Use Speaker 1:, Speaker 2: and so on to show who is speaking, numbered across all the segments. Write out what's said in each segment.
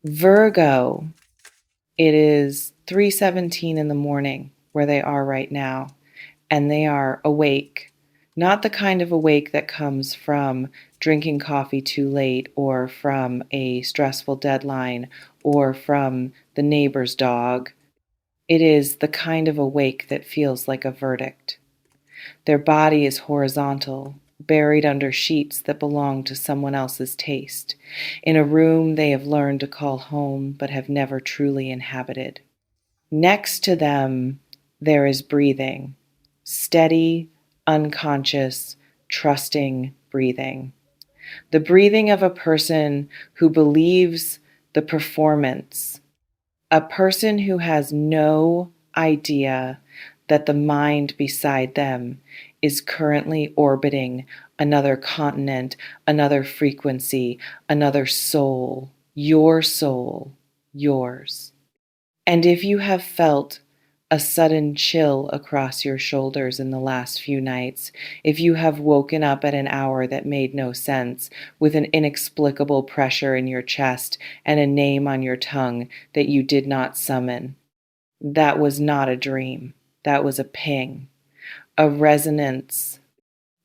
Speaker 1: Virgo, it is 3:17 in the morning where they are right now, and they are awake. Not the kind of awake that comes from drinking coffee too late or from a stressful deadline or from the neighbor's dog. It is the kind of awake that feels like a verdict. Their body is horizontal, buried under sheets that belong to someone else's taste, in a room they have learned to call home but have never truly inhabited. Next to them, there is breathing, steady, unconscious, trusting breathing. The breathing of a person who believes the performance, a person who has no idea that the mind beside them is currently orbiting another continent, another frequency, another soul, yours. And if you have felt a sudden chill across your shoulders in the last few nights, if you have woken up at an hour that made no sense, with an inexplicable pressure in your chest and a name on your tongue that you did not summon, that was not a dream. That was a ping, a resonance,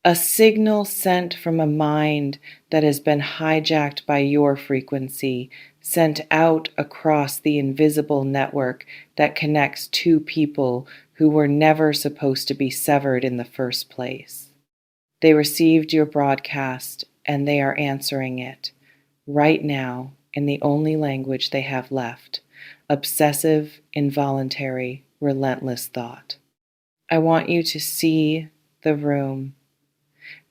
Speaker 1: a signal sent from a mind that has been hijacked by your frequency, sent out across the invisible network that connects two people who were never supposed to be severed in the first place. They received your broadcast and they are answering it right now in the only language they have left: obsessive, involuntary, relentless thought. I want you to see the room,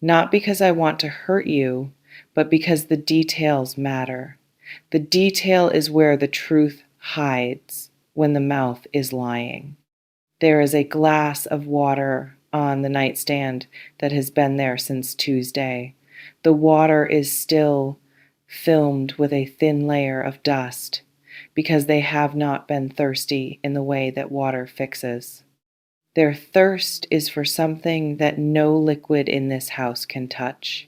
Speaker 1: not because I want to hurt you, but because the details matter. The detail is where the truth hides when the mouth is lying. There is a glass of water on the nightstand that has been there since Tuesday. The water is still filmed with a thin layer of dust because they have not been thirsty in the way that water fixes. Their thirst is for something that no liquid in this house can touch.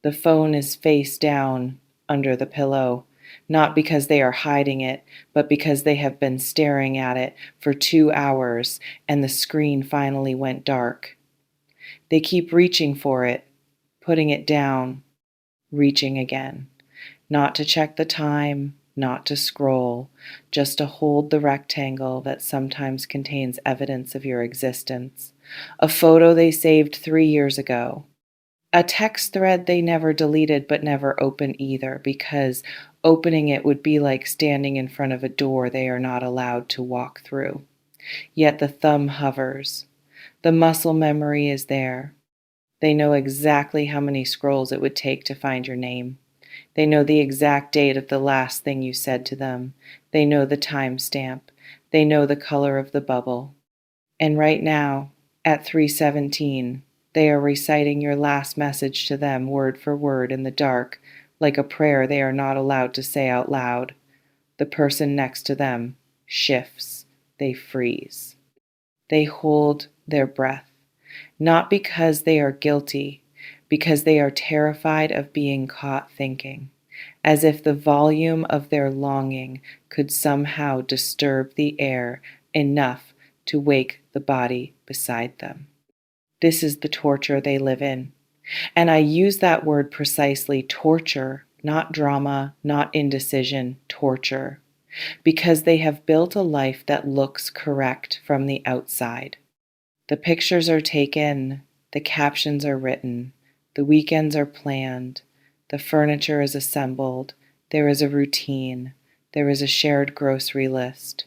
Speaker 1: The phone is face down under the pillow, not because they are hiding it, but because they have been staring at it for 2 hours and the screen finally went dark. They keep reaching for it, putting it down, reaching again, not to check the time, not to scroll, just to hold the rectangle that sometimes contains evidence of your existence. A photo they saved 3 years ago. A text thread they never deleted but never opened either, because opening it would be like standing in front of a door they are not allowed to walk through. Yet the thumb hovers. The muscle memory is there. They know exactly how many scrolls it would take to find your name. They know the exact date of the last thing you said to them. They know the timestamp. They know the color of the bubble. And right now, at 3:17, they are reciting your last message to them word for word in the dark, like a prayer they are not allowed to say out loud. The person next to them shifts. They freeze. They hold their breath, not because they are guilty, because they are terrified of being caught thinking, as if the volume of their longing could somehow disturb the air enough to wake the body beside them. This is the torture they live in. And I use that word precisely, torture, not drama, not indecision, torture, because they have built a life that looks correct from the outside. The pictures are taken, the captions are written, the weekends are planned, the furniture is assembled, there is a routine, there is a shared grocery list,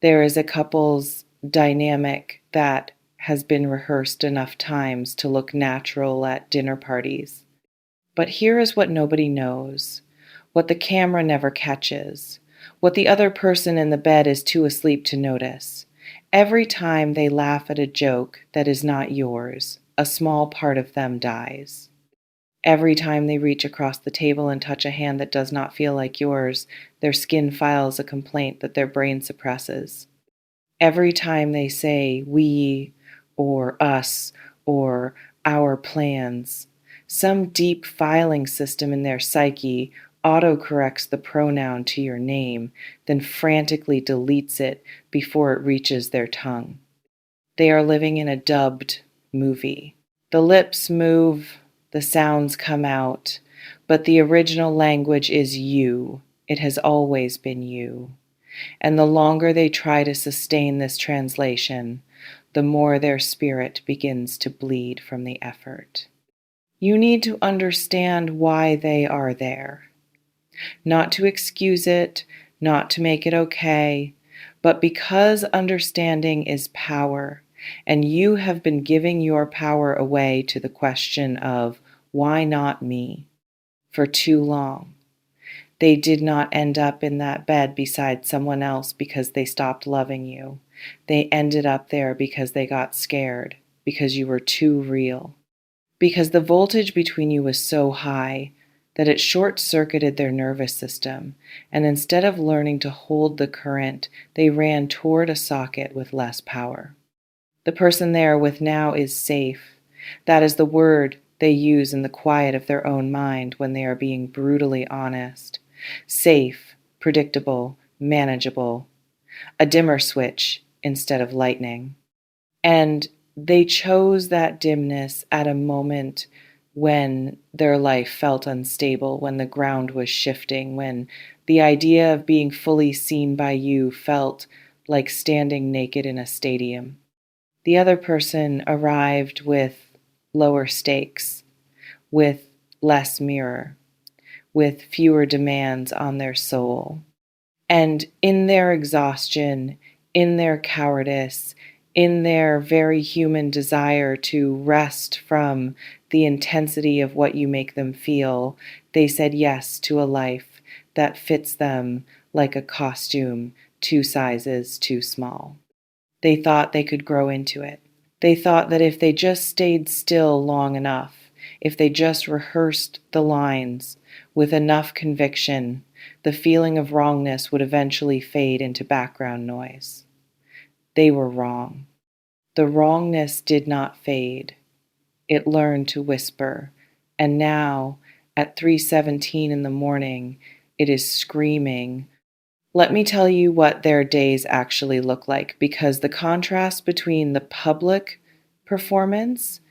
Speaker 1: there is a couple's dynamic that has been rehearsed enough times to look natural at dinner parties. But here is what nobody knows, what the camera never catches, what the other person in the bed is too asleep to notice. Every time they laugh at a joke that is not yours, a small part of them dies. Every time they reach across the table and touch a hand that does not feel like yours, their skin files a complaint that their brain suppresses. Every time they say we or us or our plans, some deep filing system in their psyche autocorrects the pronoun to your name, then frantically deletes it before it reaches their tongue. They are living in a dubbed movie. The lips move, the sounds come out, but the original language is you. It has always been you. And the longer they try to sustain this translation, the more their spirit begins to bleed from the effort. You need to understand why they are there. Not to excuse it, not to make it okay, but because understanding is power, and you have been giving your power away to the question of, why not me, for too long. They did not end up in that bed beside someone else because they stopped loving you. They ended up there because they got scared, because you were too real. Because the voltage between you was so high that it short-circuited their nervous system, and instead of learning to hold the current, they ran toward a socket with less power. The person they are with now is safe. That is the word they use in the quiet of their own mind when they are being brutally honest. Safe, predictable, manageable. A dimmer switch instead of lightning. And they chose that dimness at a moment when their life felt unstable, when the ground was shifting, when the idea of being fully seen by you felt like standing naked in a stadium. The other person arrived with lower stakes, with less mirror, with fewer demands on their soul. And in their exhaustion, in their cowardice, in their very human desire to rest from the intensity of what you make them feel, they said yes to a life that fits them like a costume 2 sizes too small. They thought they could grow into it. They thought that if they just stayed still long enough, if they just rehearsed the lines with enough conviction, the feeling of wrongness would eventually fade into background noise. They were wrong. The wrongness did not fade. It learned to whisper, and now, at 3:17 in the morning, it is screaming. Let me tell you what their days actually look like, because the contrast between the public performance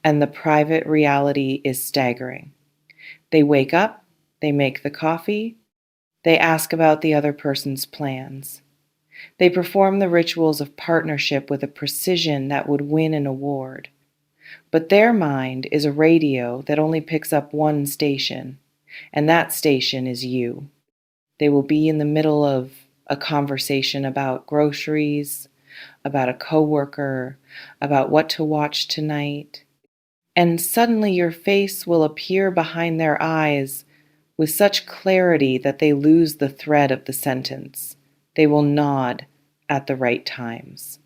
Speaker 1: and the private reality is staggering. They wake up, they make the coffee, they ask about the other person's plans. They perform the rituals of partnership with a precision that would win an award. But their mind is a radio that only picks up one station, and that station is you. They will be in the middle of a conversation about groceries, about a coworker, about what to watch tonight, and suddenly your face will appear behind their eyes with such clarity that they lose the thread of the sentence. They will nod at the right times.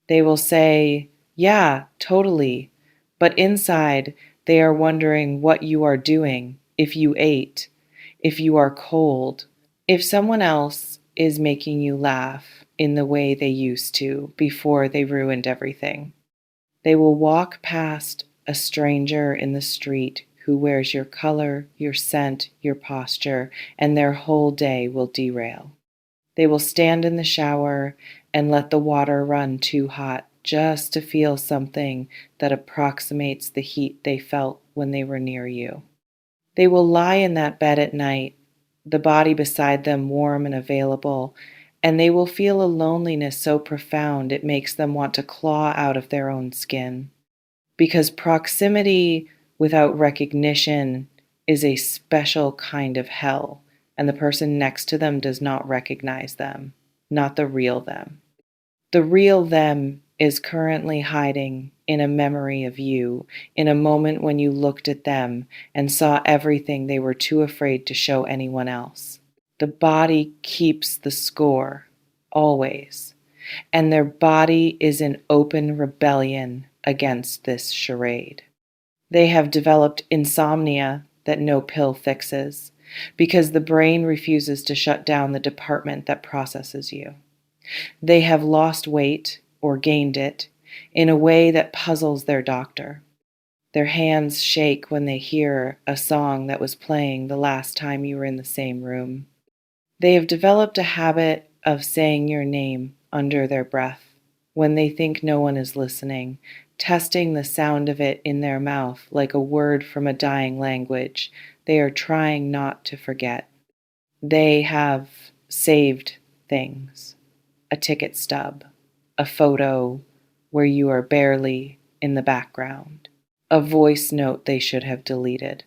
Speaker 1: They will say, "Yeah, totally," but inside they are wondering what you are doing, if you ate, if you are cold, if someone else is making you laugh in the way they used to before they ruined everything. They will walk past a stranger in the street who wears your color, your scent, your posture, and their whole day will derail. They will stand in the shower and let the water run too hot just to feel something that approximates the heat they felt when they were near you. They will lie in that bed at night, the body beside them warm and available, and they will feel a loneliness so profound it makes them want to claw out of their own skin. Because proximity without recognition is a special kind of hell, and the person next to them does not recognize them, not the real them. The real them is currently hiding in a memory of you, in a moment when you looked at them and saw everything they were too afraid to show anyone else. The body keeps the score, always, and their body is in open rebellion against this charade. They have developed insomnia that no pill fixes, because the brain refuses to shut down the department that processes you. They have lost weight or gained it in a way that puzzles their doctor. Their hands shake when they hear a song that was playing the last time you were in the same room. They have developed a habit of saying your name under their breath when they think no one is listening, testing the sound of it in their mouth like a word from a dying language they are trying not to forget. They have saved things, a ticket stub, a photo where you are barely in the background, a voice note they should have deleted.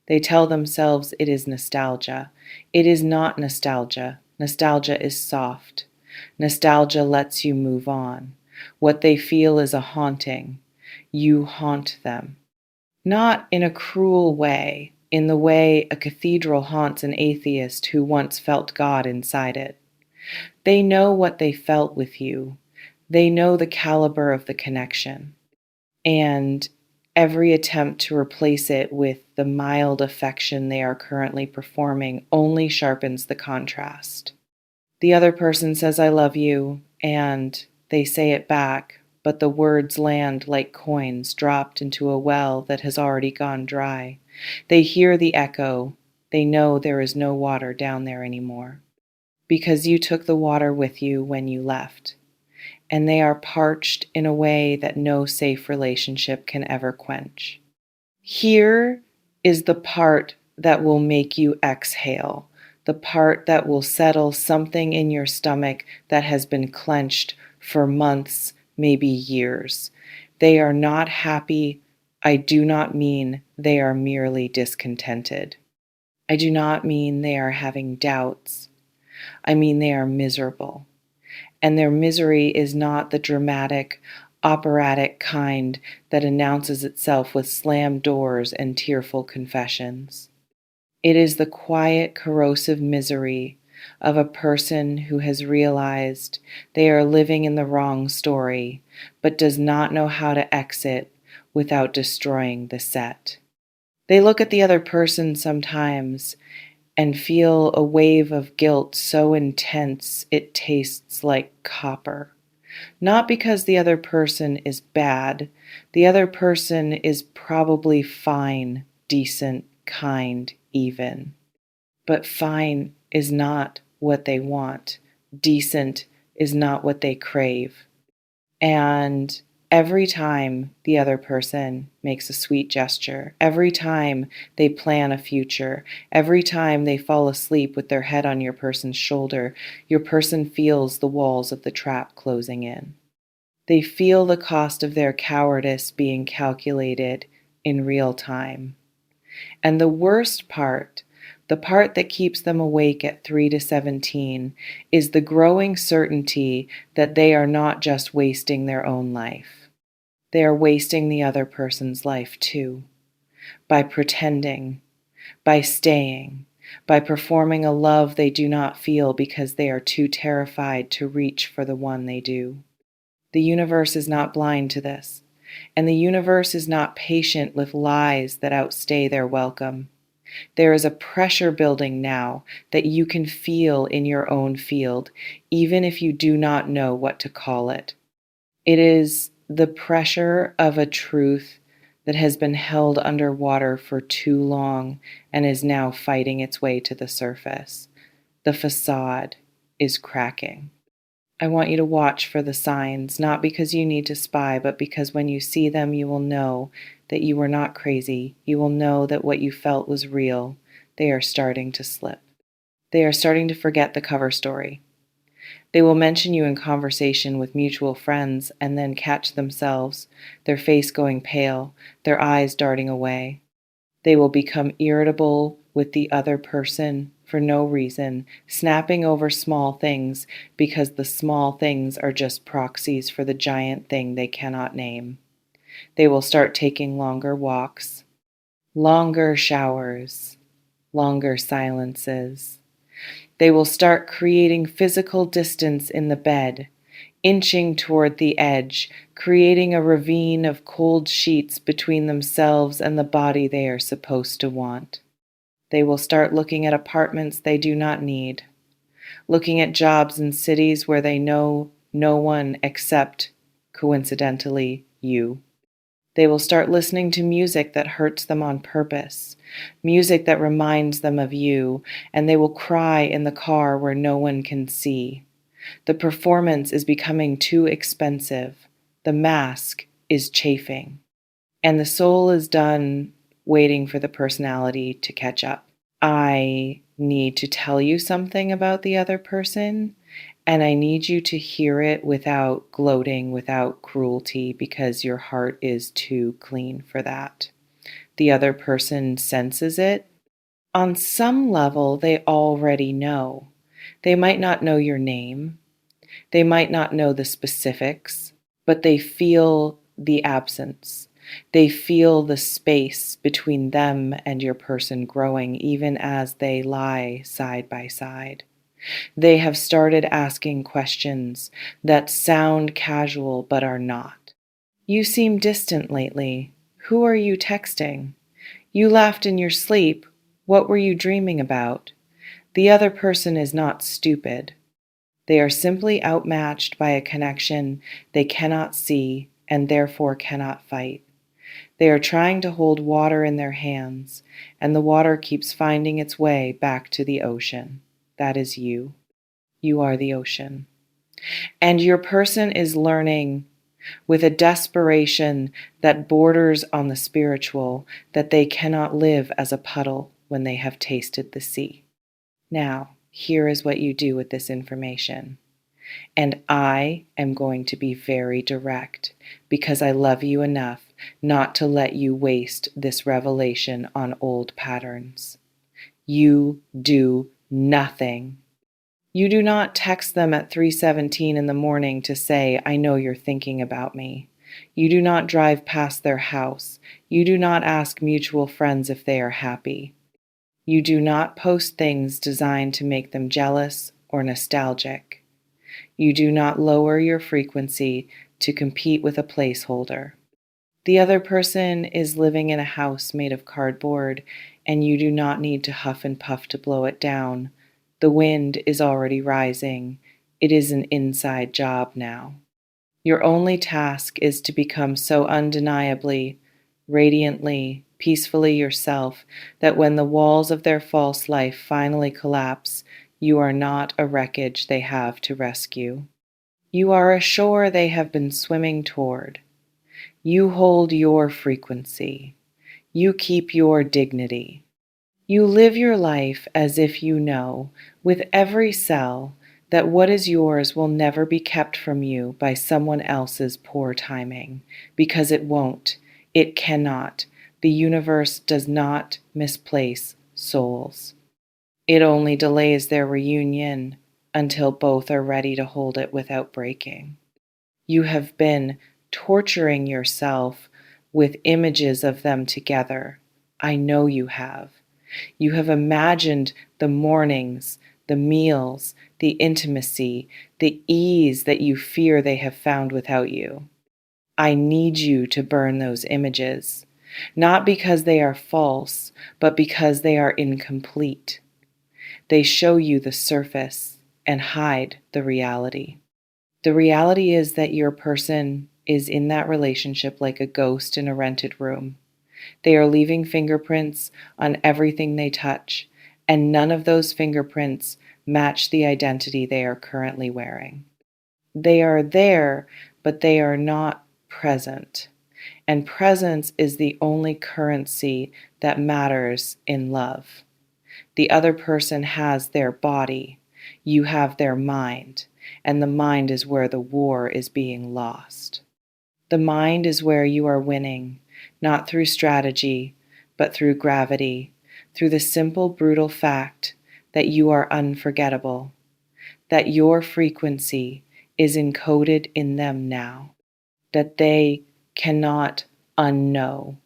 Speaker 1: They tell themselves it is nostalgia. It is not nostalgia. Nostalgia is soft. Nostalgia lets you move on. What they feel is a haunting. You haunt them. Not in a cruel way, in the way a cathedral haunts an atheist who once felt God inside it. They know what they felt with you. They know the caliber of the connection. And every attempt to replace it with the mild affection they are currently performing only sharpens the contrast. The other person says, I love you, and they say it back, but the words land like coins dropped into a well that has already gone dry. They hear the echo. They know there is no water down there anymore, because you took the water with you when you left, and they are parched in a way that no safe relationship can ever quench. Here is the part that will make you exhale, the part that will settle something in your stomach that has been clenched for months, maybe years. They are not happy. I do not mean they are merely discontented. I do not mean they are having doubts. I mean they are miserable. And their misery is not the dramatic, operatic kind that announces itself with slammed doors and tearful confessions. It is the quiet, corrosive misery of a person who has realized they are living in the wrong story, but does not know how to exit without destroying the set. They look at the other person sometimes and feel a wave of guilt so intense it tastes like copper. Not because the other person is bad. The other person is probably fine, decent, kind, even. But fine is not what they want. Decent is not what they crave. And every time the other person makes a sweet gesture, every time they plan a future, every time they fall asleep with their head on your person's shoulder, your person feels the walls of the trap closing in. They feel the cost of their cowardice being calculated in real time. And the worst part, the part that keeps them awake at 3 to 17, is the growing certainty that they are not just wasting their own life. They are wasting the other person's life too, by pretending, by staying, by performing a love they do not feel because they are too terrified to reach for the one they do. The universe is not blind to this, and the universe is not patient with lies that outstay their welcome. There is a pressure building now that you can feel in your own field, even if you do not know what to call it. It is the pressure of a truth that has been held underwater for too long and is now fighting its way to the surface. The facade is cracking. I want you to watch for the signs, not because you need to spy, but because when you see them, you will know that you were not crazy. You will know that what you felt was real. They are starting to slip. They are starting to forget the cover story. They will mention you in conversation with mutual friends and then catch themselves, their face going pale, their eyes darting away. They will become irritable with the other person for no reason, snapping over small things because the small things are just proxies for the giant thing they cannot name. They will start taking longer walks, longer showers, longer silences. They will start creating physical distance in the bed, inching toward the edge, creating a ravine of cold sheets between themselves and the body they are supposed to want. They will start looking at apartments they do not need, looking at jobs in cities where they know no one except, coincidentally, you. They will start listening to music that hurts them on purpose, music that reminds them of you, and they will cry in the car where no one can see. The performance is becoming too expensive. The mask is chafing. And the soul is done waiting for the personality to catch up. I need to tell you something about the other person, and I need you to hear it without gloating, without cruelty, because your heart is too clean for that. The other person senses it. On some level, they already know. They might not know your name, they might not know the specifics, but they feel the absence. They feel the space between them and your person growing even as they lie side by side. They have started asking questions that sound casual but are not. You seem distant lately. Who are you texting? You laughed in your sleep. What were you dreaming about? The other person is not stupid. They are simply outmatched by a connection they cannot see and therefore cannot fight. They are trying to hold water in their hands, and the water keeps finding its way back to the ocean. That is you. You are the ocean. And your person is learning with a desperation that borders on the spiritual that they cannot live as a puddle when they have tasted the sea. Now, here is what you do with this information. And I am going to be very direct because I love you enough not to let you waste this revelation on old patterns. You do nothing. You do not text them at 3:17 in the morning to say, I know you're thinking about me. You do not drive past their house. You do not ask mutual friends if they are happy. You do not post things designed to make them jealous or nostalgic. You do not lower your frequency to compete with a placeholder. The other person is living in a house made of cardboard, and you do not need to huff and puff to blow it down. The wind is already rising. It is an inside job now. Your only task is to become so undeniably, radiantly, peacefully yourself that when the walls of their false life finally collapse, you are not a wreckage they have to rescue. You are a shore they have been swimming toward. You hold your frequency. You keep your dignity. You live your life as if you know, with every cell, that what is yours will never be kept from you by someone else's poor timing, because it won't. It cannot. The universe does not misplace souls. It only delays their reunion until both are ready to hold it without breaking. You have been torturing yourself with images of them together. I know you have. You have imagined the mornings, the meals, the intimacy, the ease that you fear they have found without you. I need you to burn those images, not because they are false, but because they are incomplete. They show you the surface and hide the reality. The reality is that your person is in that relationship like a ghost in a rented room. They are leaving fingerprints on everything they touch, and none of those fingerprints match the identity they are currently wearing. They are there, but they are not present. And presence is the only currency that matters in love. The other person has their body, you have their mind, and the mind is where the war is being lost. The mind is where you are winning, not through strategy, but through gravity, through the simple, brutal fact that you are unforgettable, that your frequency is encoded in them now, that they cannot unknow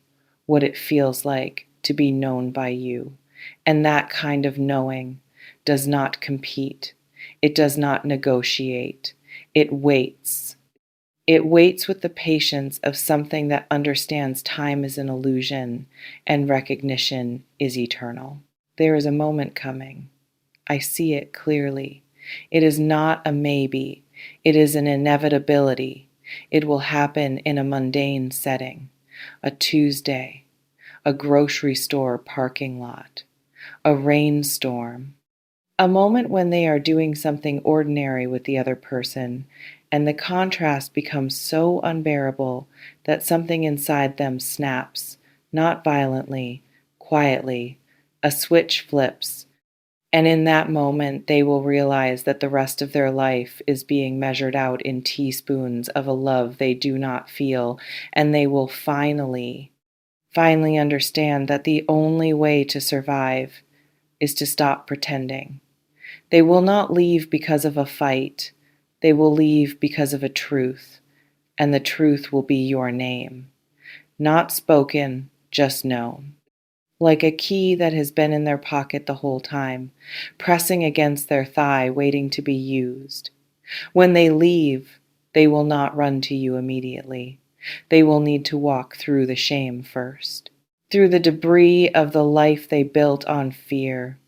Speaker 1: what it feels like to be known by you. And that kind of knowing does not compete. It does not negotiate. It waits. It waits with the patience of something that understands time is an illusion and recognition is eternal. There is a moment coming. I see it clearly. It is not a maybe. It is an inevitability. It will happen in a mundane setting. a Tuesday, a grocery store parking lot, a rainstorm, a moment when they are doing something ordinary with the other person, and the contrast becomes so unbearable that something inside them snaps, not violently, quietly. A switch flips, and in that moment they will realize that the rest of their life is being measured out in teaspoons of a love they do not feel, and they will finally understand that the only way to survive is to stop pretending. They will not leave because of a fight. They will leave because of a truth, and the truth will be your name. Not spoken, just known. Like a key that has been in their pocket the whole time, pressing against their thigh, waiting to be used. When they leave, they will not run to you immediately. They will need to walk through the shame first, through the debris of the life they built on fear,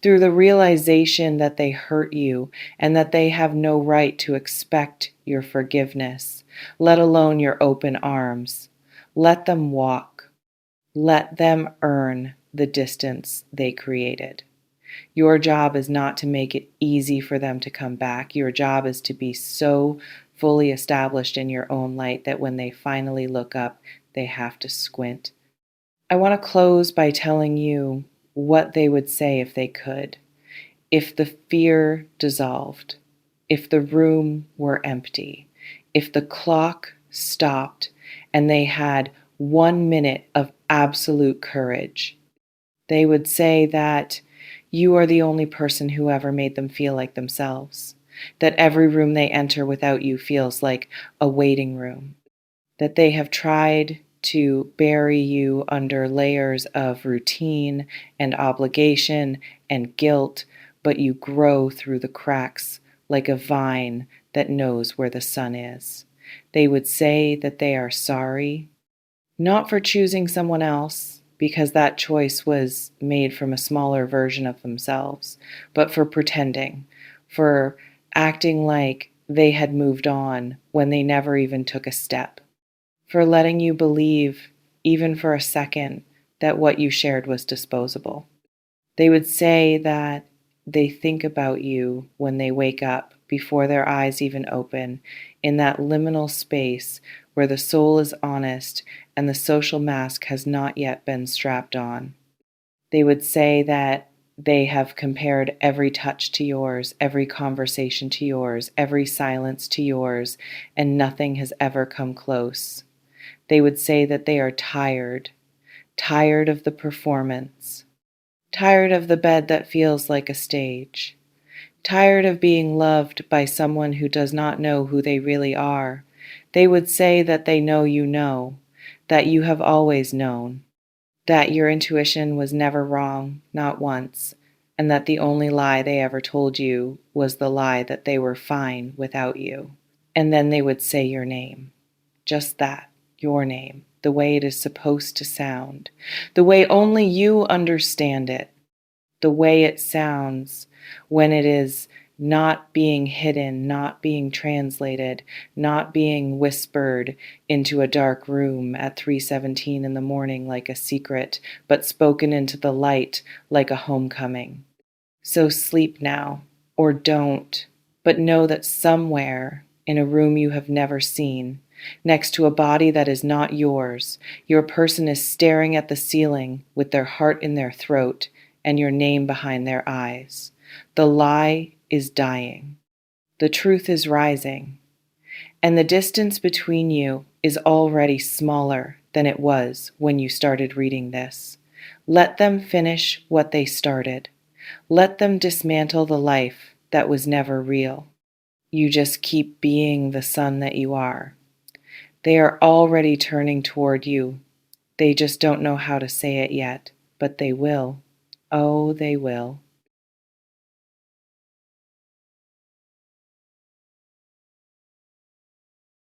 Speaker 1: through the realization that they hurt you and that they have no right to expect your forgiveness, let alone your open arms. Let them walk. Let them earn the distance they created. Your job is not to make it easy for them to come back. Your job is to be so fully established in your own light that when they finally look up, they have to squint. I want to close by telling you what they would say if they could. If the fear dissolved, if the room were empty, if the clock stopped and they had 1 minute of absolute courage, they would say that you are the only person who ever made them feel like themselves, that every room they enter without you feels like a waiting room, that they have tried to bury you under layers of routine and obligation and guilt, but you grow through the cracks like a vine that knows where the sun is. They would say that they are sorry, not for choosing someone else, because that choice was made from a smaller version of themselves, but for pretending, for acting like they had moved on when they never even took a step, for letting you believe, even for a second, that what you shared was disposable. They would say that they think about you when they wake up, before their eyes even open, in that liminal space where the soul is honest and the social mask has not yet been strapped on. They would say that they have compared every touch to yours, every conversation to yours, every silence to yours, and nothing has ever come close. They would say that they are tired of the performance, tired of the bed that feels like a stage, tired of being loved by someone who does not know who they really are. They would say that they know, that you have always known, that your intuition was never wrong, not once, and that the only lie they ever told you was the lie that they were fine without you. And then they would say your name, just that, your name, the way it is supposed to sound, the way only you understand it, the way it sounds when it is not being hidden, not being translated, not being whispered into a dark room at 3:17 in the morning like a secret, but spoken into the light like a homecoming. So sleep now, or don't, but know that somewhere in a room you have never seen, next to a body that is not yours, your person is staring at the ceiling with their heart in their throat and your name behind their eyes. The lie is dying. The truth is rising. And the distance between you is already smaller than it was when you started reading this. Let them finish what they started. Let them dismantle the life that was never real. You just keep being the sun that you are. They are already turning toward you. They just don't know how to say it yet, but they will. Oh, they will.